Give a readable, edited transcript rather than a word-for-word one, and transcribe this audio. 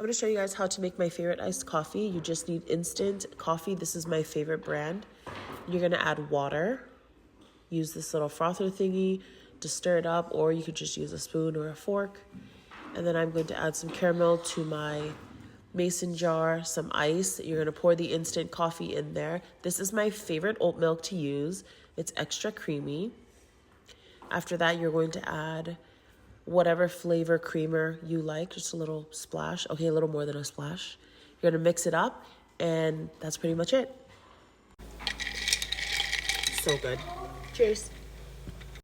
I'm gonna show you guys how to make my favorite iced coffee. You just need instant coffee. This is my favorite brand. You're gonna add water. Use this little frother thingy to stir it up, or you could just use a spoon or a fork. And then I'm going to add some caramel to my mason jar, some ice. You're gonna pour the instant coffee in there. This is my favorite oat milk to use. It's extra creamy. After that, you're going to add whatever flavor creamer you like, just a little splash. Okay, a little more than a splash. You're gonna mix it up, and that's pretty much it. So good. Cheers.